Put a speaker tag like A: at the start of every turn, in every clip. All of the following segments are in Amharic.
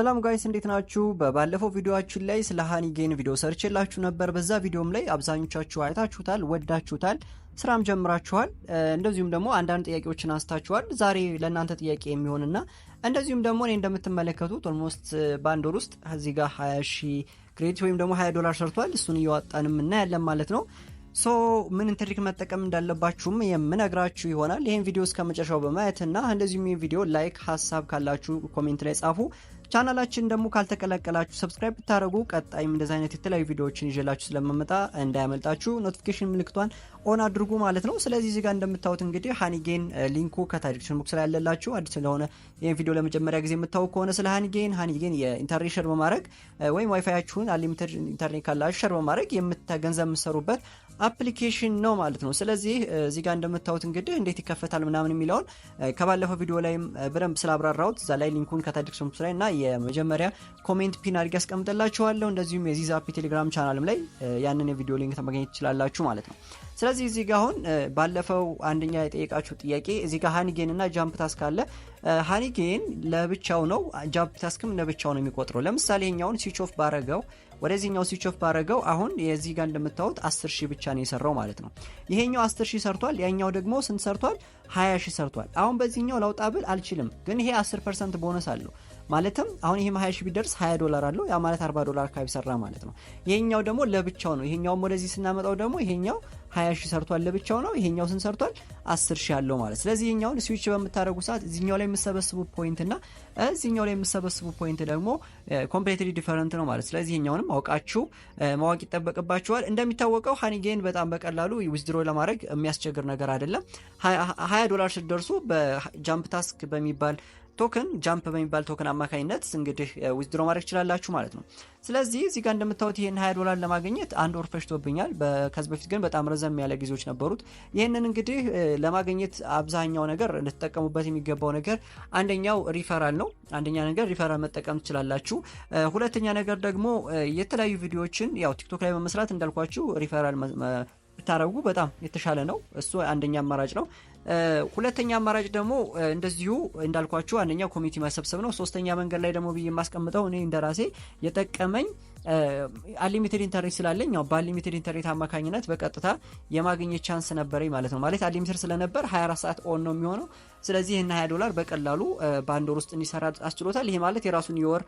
A: ሰላም ጋይስ እንዴት ናችሁ? በባለፈው ቪዲዮአችን ላይ ስለ ሃኒጌን ቪዲዮ ሰርችላችሁ ነበር። በዛ ቪዲዮም ላይ አብዛኞቻችሁ አይታችሁታል፣ ወዳችሁታል፣ ስራም ጀምራችኋል። እንደዚሁም ደግሞ አንዳንድ ጥያቄዎችን አንስታችኋል። ዛሬ ለእናንተ ጥያቄ የሚሆንና እንደዚሁም ደግሞ እኔ እንደምትመለከቱት ኦልሞስት በአንድ ወር ውስጥ እዚህ ጋር 20,000 ክሬዲት ወይም ደግሞ $20 ሰርቷል። እሱን እያወጣንም እናያለን ማለት ነው። ሶ ምን ትሪክ መጠቀም እንዳለባችሁም የምነግራችሁ ይሆናል። ይሄን ቪዲዮ እስከ መጨረሻው በማየትና እንደዚሁም ይሄን ቪዲዮ ላይክ ሐሳብ ካላችሁ ኮሜንት ላይ ጻፉ። ቻናላችን ደግሞ ካልተቀላቀላችሁ ሰብስክራይብ ብታደርጉ ቀጣይም እንደዚህ አይነት የተለያዩ ቪዲዮዎችን ይዤላችሁ ስለማመጣ እንዳያመልጣችሁ ኖቲፊኬሽን ምልክቷን ኦን አድርጉ ማለት ነው። ስለዚህ እዚህ ጋር እንደምታዩት እንግዲህ ሃኒጌን ሊንኩ ከታዲክሽን ቦክስ ላይ ያለላችሁ አዲስ ስለሆነ ይሄን ቪዲዮ ለመጀመሪያ ጊዜ የምታውቁ ከሆነ ስለ ሃኒጌን የኢንተርኔት ሼር በማድረግ ወይም ዋይፋያችሁን አንሊሚትድ ኢንተርኔት ካላችሁ ሼር በማድረግ የምትገንዘብ የምትሰሩበት አፕሊኬሽን ነው ማለት ነው። ስለዚህ እዚህ ጋር እንደምታዩት እንግዲህ እንዴት ይከፈታል ምናምን የሚለውን ከባለፈው ቪዲዮ ላይም በደንብ ስላብራራሁት እዛ ላይ ሊንኩን ከታዲክሽን ቦክስ ላይ እና የመጀመሪያ ኮሜንት ፒን አድርጌ አስቀምጥላችኋለሁ። እንደዚሁም የዚዛፒ ቴሌግራም ቻናልም ላይ ያንን የቪዲዮ ሊንክ ማግኘት ትችላላችሁ ማለት ነው። ስለዚህ እዚህ ጋር አሁን ባለፈው አንደኛ የጠየቃችሁ ጥያቄ እዚህ ጋር ሃኒጌን እና ጃምፕ ታስክ አለ። ሃኒጌን ለብቻው ነው፣ ጃምፕ ታስክም ለብቻው ነው የሚቆጥረው። ለምሳሌ ይሄኛውን ስዊች ኦፍ ባረገው ወደዚህኛው ስዊች ኦፍ ባረገው አሁን የዚህ ጋር እንደምታዩት 10,000 ብቻ ነው የሰራው ማለት ነው። ይሄኛው 10,000 ሰርቷል፣ ያኛው ደግሞ ስንት ሰርቷል? 20,000 ሰርቷል። አሁን በዚህኛው ላውጣ ብል አልችልም፣ ግን ይሄ 10% ቦነስ አለው ማለትም አሁን ይሄም 20,000 ቢደርስ $20 አለው። ያ ማለት $40 አካባቢ ሰራ ማለት ነው። ይሄኛው ደግሞ ለብቻው ነው። ይሄኛውም ወደዚህ ስናመጣው ደግሞ ይሄኛው 20,000 ሰርቷል ለብቻው ነው። ይሄኛው ስንት ሰርቷል? 10,000 አለው ማለት። ስለዚህ ይሄኛውን ስዊች በምታደርጉ ሰዓት እዚህኛው ላይ የምሰበስቡ ፖይንት እና እዚህኛው ላይ የምሰበስቡ ፖይንት ደግሞ ኮምፕሊትሊ ዲፈረንት ነው ማለት። ስለዚህ ይሄኛውንም አውቃችሁ ማወቅ ይጠበቅባችኋል። እንደሚታወቀው ሃኒጌን በጣም በቀላሉ ዊዝድሮ ለማድረግ የሚያስቸግር ነገር አይደለም። $20 ስትደርሱ በጃምፕ ታስክ በሚባል ቶከን ጃምፕ በሚባል ቶከን አማካኝነት እንግዲህ ዊዝድሮ ማድረግ ይችላላችሁ ማለት ነው። ስለዚህ እዚህ ጋር እንደምታዩት ይሄን $20 ለማግኘት አንድ ወር ፈጅቶብኛል። ከዚህ በፊት ግን በጣም ረዘም ያለ ጊዜዎች ነበሩት። ይሄንን እንግዲህ ለማግኘት አብዛኛው ነገር እንድትጠቀሙበት የሚገባው ነገር አንደኛው ሪፈራል ነው። አንደኛ ነገር ሪፈራል መጠቀም ትችላላችሁ። ሁለተኛ ነገር ደግሞ የተለያዩ ቪዲዮዎችን ያው ቲክቶክ ላይ በመስራት እንዳልኳችሁ ሪፈራል ብታረጉ በጣም የተሻለ ነው። እሱ አንደኛ አማራጭ ነው። ሁለተኛ አማራጭ ደግሞ እንደዚሁ እንዳልኳችሁ አንደኛው ኮሚኒቲ መሰብሰብ ነው። ሶስተኛ መንገድ ላይ ደግሞ ብዬ የማስቀምጠው እኔ እንደራሴ የጠቀመኝ አንሊሚትድ ኢንተርኔት ስላለኝ ያው በአንሊሚትድ ኢንተርኔት አማካኝነት በቀጥታ የማግኘት ቻንስ ነበረኝ ማለት ነው። ማለት አንሊሚትድ ስለነበር 24 ሰዓት ኦን ነው የሚሆነው። ስለዚህ እና $20 በቀላሉ በአንድ ወር ውስጥ እንዲሰራ አስችሎታል። ይሄ ማለት የራሱን የወር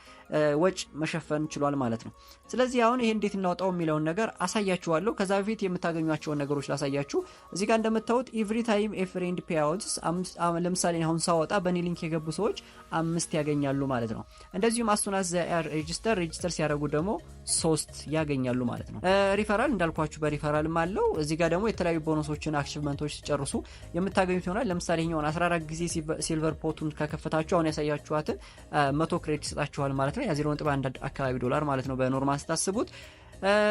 A: ወጭ መሸፈን ችሏል ማለት ነው። ስለዚህ አሁን ይሄ እንዴት እናውጣው የሚለውን ነገር አሳያችኋለሁ። ከዛ በፊት የምታገኟቸውን ነገሮች ላሳያችሁ። እዚህ ጋር እንደምታዩት ኤቭሪ ታይም ፍሬንድ ፔአውትስ ለምሳሌ አሁን ሳወጣ በኔ ሊንክ የገቡ ሰዎች 5 ያገኛሉ ማለት ነው። እንደዚሁም አስቱናስ ሬጂስተር ሲያደርጉ ደግሞ 3 ያገኛሉ ማለት ነው። ሪፈራል እንዳልኳችሁ በሪፈራልም አለው። እዚህ ጋር ደግሞ የተለያዩ ቦነሶችን አቺቭመንቶች ሲጨርሱ የምታገኙት ይሆናል። ለምሳሌ ይሄኛውን 14 ጊዜ ሲልቨር ፖቱን ከከፈታችሁ አሁን ያሳያችኋትን 100 ክሬዲት ይሰጣችኋል ማለት ነው። ያ 0.1 አካባቢ $1 ማለት ነው በኖርማል ስታስቡት።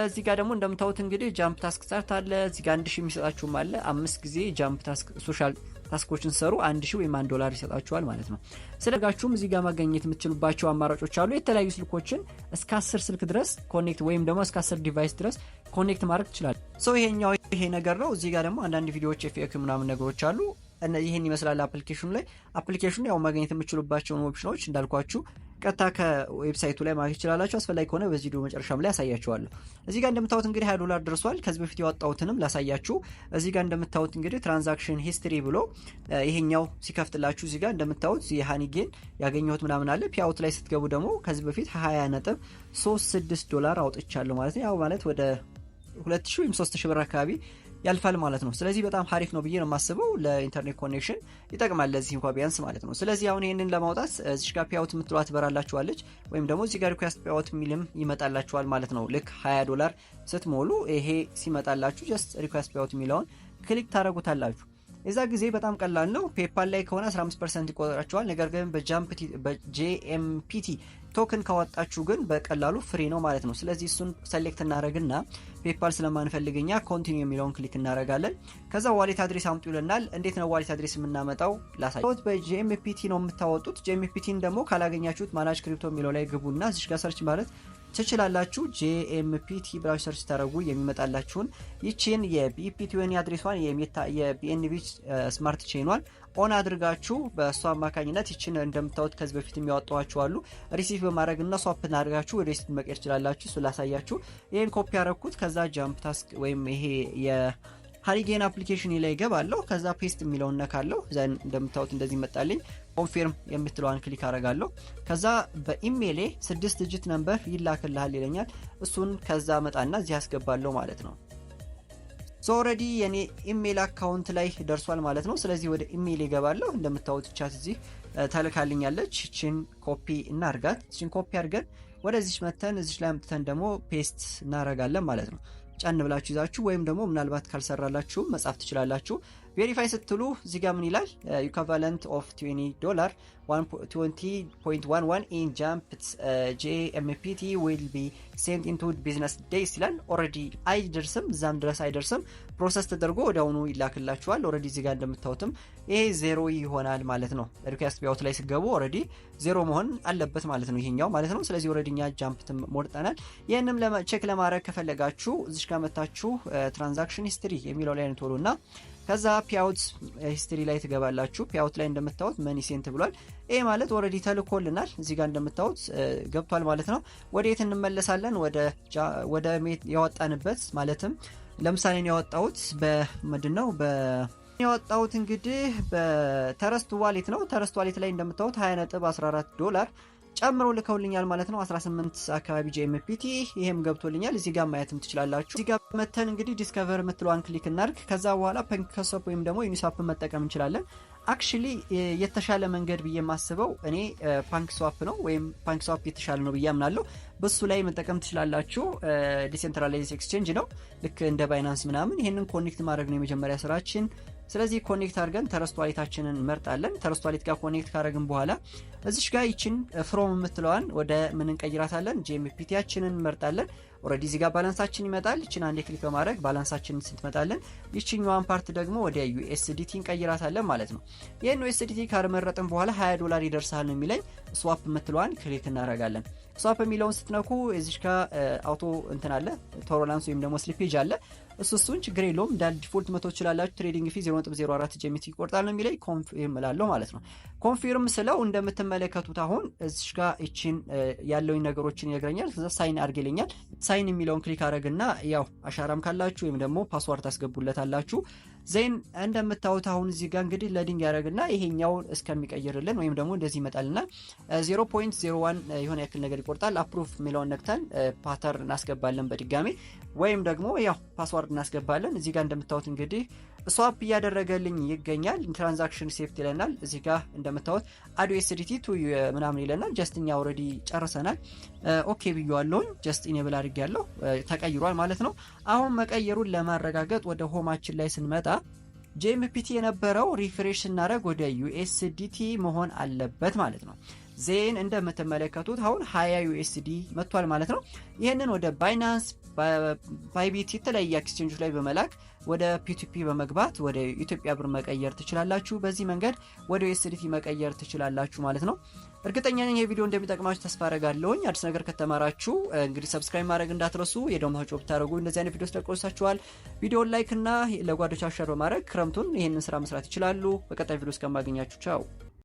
A: እዚህ ጋር ደግሞ እንደምታዩት እንግዲህ ጃምፕ ታስክ ስታርት አለ። እዚህ ጋር 1,000 የሚሰጣችሁም አለ። 5 ጊዜ ጃምፕ ታስክ ሶሻል ታስኮችን ሰሩ 1,000 ወይም $1 ይሰጣችኋል ማለት ነው። ስለጋችሁም እዚህ ጋር ማግኘት የምትችሉባቸው አማራጮች አሉ። የተለያዩ ስልኮችን እስከ 10 ስልክ ድረስ ኮኔክት ወይም ደግሞ እስከ 10 ዲቫይስ ድረስ ኮኔክት ማድረግ ይችላል። ይሄኛው ይሄ ነገር ነው። እዚህ ጋር ደግሞ አንዳንድ ቪዲዮዎች ኤፍኤክ ምናምን ነገሮች አሉ። ይሄን ይመስላል አፕሊኬሽኑ ያው ማግኘት የምትችሉባቸውን ኦፕሽኖች እንዳልኳችሁ ቀጥታ ከዌብሳይቱ ላይ ማግኘት ይችላላችሁ። አስፈላጊ ከሆነ በዚህ ቪዲዮ መጨረሻም ላይ ያሳያችኋለሁ። እዚህ ጋር እንደምታዩት እንግዲህ $20 ደርሷል። ከዚህ በፊት ያወጣሁትንም ላሳያችሁ። እዚህ ጋር እንደምታዩት እንግዲህ ትራንዛክሽን ሂስትሪ ብሎ ይሄኛው ሲከፍትላችሁ እዚህ ጋር እንደምታዩት የሃኒጌን ያገኘሁት ምናምን አለ። ፒአውት ላይ ስትገቡ ደግሞ ከዚህ በፊት $20.36 አውጥቻለሁ ማለት ነው። ያው ማለት ወደ 2,000 ወይም 3,000 ብር አካባቢ ያልፋል ማለት ነው። ስለዚህ በጣም ሀሪፍ ነው ብዬ ነው የማስበው። ለኢንተርኔት ኮኔክሽን ይጠቅማል ለዚህ እንኳን ቢያንስ ማለት ነው። ስለዚህ አሁን ይሄንን ለማውጣት እዚህ ጋር ፒአውት የምትሏት ትበራላችኋለች ወይም ደግሞ እዚህ ጋር ሪኩዌስት ፒአውት የሚልም ይመጣላችኋል ማለት ነው። ልክ $20 ስትሞሉ ይሄ ሲመጣላችሁ ጀስት ሪኩዌስት ፒአውት የሚለውን ክሊክ ታደርጉታላችሁ። የዛ ጊዜ በጣም ቀላል ነው። ፔፓል ላይ ከሆነ 15% ይቆጥራችኋል። ነገር ግን በጄኤምፒቲ ቶክን ካወጣችሁ ግን በቀላሉ ፍሪ ነው ማለት ነው። ስለዚህ እሱን ሰሌክት እናደርግና ፔፓል ስለማንፈልግኛ ኮንቲኒው የሚለውን ክሊክ እናደርጋለን። ከዛ ዋሌት አድሬስ አምጡ ይለናል። እንዴት ነው ዋሌት አድሬስ የምናመጣው ላሳያችሁ። በጄኤምፒቲ ነው የምታወጡት። ጄኤምፒቲን ደግሞ ካላገኛችሁት ማናጅ ክሪፕቶ የሚለው ላይ ግቡና እዚህ ጋር ሰርች ማለት ትችላላችሁ። JMPT ብላችሁ ሰርች ታደርጉ የሚመጣላችሁን ይቺን የBEP20 አድሬሷን የBNB ስማርት ቼኗን ኦን አድርጋችሁ በእሱ አማካኝነት ይችን እንደምታዩት ከዚህ በፊት የሚያወጣዋችሁ አሉ ሪሲቭ በማድረግ እና ስዋፕ አድርጋችሁ ወደ ሪሲት መቀየር ትችላላችሁ። እሱ ላሳያችሁ። ይሄን ኮፒ ያደረኩት ከዛ ጃምፕ ታስክ ወይም ይሄ የሃኒጌን አፕሊኬሽን ላይ ገባለሁ። ከዛ ፔስት የሚለውን ነካለሁ። ዘን እንደምታዩት እንደዚህ መጣልኝ። ኮንፊርም የምትለዋን ክሊክ አደርጋለሁ። ከዛ በኢሜይሌ 6 ዲጂት ነምበር ይላክልሃል ይለኛል። እሱን ከዛ መጣና እዚህ ያስገባለሁ ማለት ነው። ሶ ኦሬዲ የኔ ኢሜይል አካውንት ላይ ደርሷል ማለት ነው። ስለዚህ ወደ ኢሜይል ይገባለሁ። እንደምታዩት ቻት እዚህ ተልካልኛለች። እቺን ኮፒ እናርጋት። እቺን ኮፒ አድርገን ወደዚህ መተን እዚህ ላይ አምጥተን ደግሞ ፔስት እናረጋለን ማለት ነው። ጫን ብላችሁ ይዛችሁ ወይም ደግሞ ምናልባት ካልሰራላችሁ መጻፍ ትችላላችሁ። ቬሪፋይ ስትሉ እዚህ ጋር ምን ይላል? ኢኩቫለንት ኦፍ $20 $20.11 ኢን ጃምፕ JMPT ዊል ቢ ሴንት ኢንቱ ቢዝነስ ዴይስ ይላል። ኦሬዲ አይደርስም፣ እዛም ድረስ አይደርስም። ፕሮሰስ ተደርጎ ወዲያውኑ ይላክላችኋል። ኦሬዲ እዚህ ጋር እንደምታዩትም ይሄ 0 ይሆናል ማለት ነው። ሪኩዌስት ፔአውት ላይ ሲገቡ ኦሬዲ 0 መሆን አለበት ማለት ነው፣ ይሄኛው ማለት ነው። ስለዚህ ኦሬዲ እኛ ጃምፕትም ሞርጠናል። ይሄንም ቼክ ለማድረግ ከፈለጋችሁ እዚህ ጋር መታችሁ ትራንዛክሽን ሂስትሪ የሚለው ላይ እንትወሉና ከዛ ፔአውት ሂስትሪ ላይ ትገባላችሁ። ፔአውት ላይ እንደምታዩት መኒ ሴንት ብሏል። ይሄ ማለት ኦሬዲ ተልኮልናል። እዚህ ጋር እንደምታዩት ገብቷል ማለት ነው። ወዴት እንመለሳለን? ወደ ያወጣንበት ማለትም ለምሳሌ ነው ያወጣሁት በምንድነው ያወጣሁት እንግዲህ በተረስት ዋሌት ነው። ተረስት ዋሌት ላይ እንደምታዩት $20.14 ጨምሮ ልከውልኛል ማለት ነው። 18 አካባቢ JMPT ይሄም ገብቶልኛል። እዚህ ጋር ማየትም ትችላላችሁ። እዚህ ጋር መተን እንግዲህ ዲስከቨር የምትለዋን ክሊክ እናድርግ። ከዛ በኋላ ፓንክስዋፕ ወይም ደግሞ ዩኒስዋፕ መጠቀም እንችላለን። አክቹሊ የተሻለ መንገድ ብዬ የማስበው እኔ ፓንክስዋፕ ነው፣ ወይም ፓንክስዋፕ የተሻለ ነው ብዬ አምናለሁ። በሱ ላይ መጠቀም ትችላላችሁ። ዲሴንትራላይዝድ ኤክስቼንጅ ነው፣ ልክ እንደ ባይናንስ ምናምን። ይሄንን ኮኔክት ማድረግ ነው የመጀመሪያ ስራችን። ስለዚህ ኮኔክት አድርገን ተረስት ዋሌታችንን እንመርጣለን። ተረስት ዋሌት ጋር ኮኔክት ካደረግን በኋላ እዚሽ ጋር ይችን ፍሮም የምትለዋን ወደ ምን እንቀይራታለን? JMPT-ያችንን እንመርጣለን። ኦሬዲ እዚህ ጋር ባላንሳችን ይመጣል። ይችን አንዴ ክሊክ በማድረግ ባላንሳችንን ስትመጣለን ይችኛዋን ፓርት ደግሞ ወደ USDT እንቀይራታለን ማለት ነው። ይሄን USDT ካርመረጥን በኋላ $20 ይደርሳል ነው የሚለኝ። ስዋፕ የምትለዋን ክሊክ እናደርጋለን። ስዋፕ የሚለውን ስትነኩ እዚሽ ጋር አውቶ እንትን አለ፣ ቶለራንስ ወይም ደግሞ ስሊፔጅ አለ። እሱን ችግር የለውም እንዳል ዲፎልት መቶ ትችላላችሁ። ትሬዲንግ ፊ 0.04 JMT ይቆርጣል ነው የሚለኝ። ኮንፊርም እላለሁ ማለት ነው። ኮንፊርም ስለው እንደምትመለከቱት አሁን እዚሽ ጋር እቺን ያለውን ነገሮችን ይነግረኛል። ከዛ ሳይን አድርግ ይለኛል። ሳይን የሚለውን ክሊክ አደረግና ያው አሻራም ካላችሁ ወይም ደግሞ ፓስዋርድ ታስገቡለታላችሁ። ዜን እንደምታዩት አሁን እዚህ ጋር እንግዲህ ለዲንግ ያደረግና ይሄኛው እስከሚቀይርልን ወይም ደግሞ እንደዚህ ይመጣልና 0.01 የሆነ ያክል ነገር ይቆርጣል። አፕሩቭ የሚለውን ነክተን ፓተርን እናስገባለን በድጋሚ ወይም ደግሞ ያው ፓስዋርድ እናስገባለን። እዚህ ጋር እንደምታዩት እንግዲህ ስዋፕ እያደረገልኝ ይገኛል። ትራንዛክሽን ሴፍቲ ይለናል። እዚህ ጋር እንደምታዩት አድ USDT ቱ ምናምን ይለናል። ጀስት እኛ ኦሬዲ ጨርሰናል። ኦኬ ብየዋለሁኝ። ጀስት ኢኔብል አድርጌያለሁ። ተቀይሯል ማለት ነው። አሁን መቀየሩን ለማረጋገጥ ወደ ሆማችን ላይ ስንመጣ JMPT የነበረው ሪፍሬሽ ስናደርግ ወደ USDT መሆን አለበት ማለት ነው። ዜን እንደምትመለከቱት አሁን 20 USD መጥቷል ማለት ነው። ይህንን ወደ ባይናንስ ባይቢት የተለያየ ኤክስቼንጆች ላይ በመላክ ወደ P2P በመግባት ወደ ኢትዮጵያ ብር መቀየር ትችላላችሁ። በዚህ መንገድ ወደ USDT መቀየር ትችላላችሁ ማለት ነው። እርግጠኛ ነኝ ይሄ ቪዲዮ እንደሚጠቅማችሁ ተስፋ አደርጋለሁኝ። አዲስ ነገር ከተማራችሁ እንግዲህ ሰብስክራይብ ማድረግ እንዳትረሱ። የደወል ምልክቱን ብታደርጉ እንደዚህ አይነት ቪዲዮስ ደርሳችኋል። ቪዲዮውን ላይክ እና ለጓደኞቻችሁ ሼር በማድረግ ክረምቱን ይሄንን ስራ መስራት ይችላሉ። በቀጣይ ቪዲዮ እስከማገኛችሁ ቻው።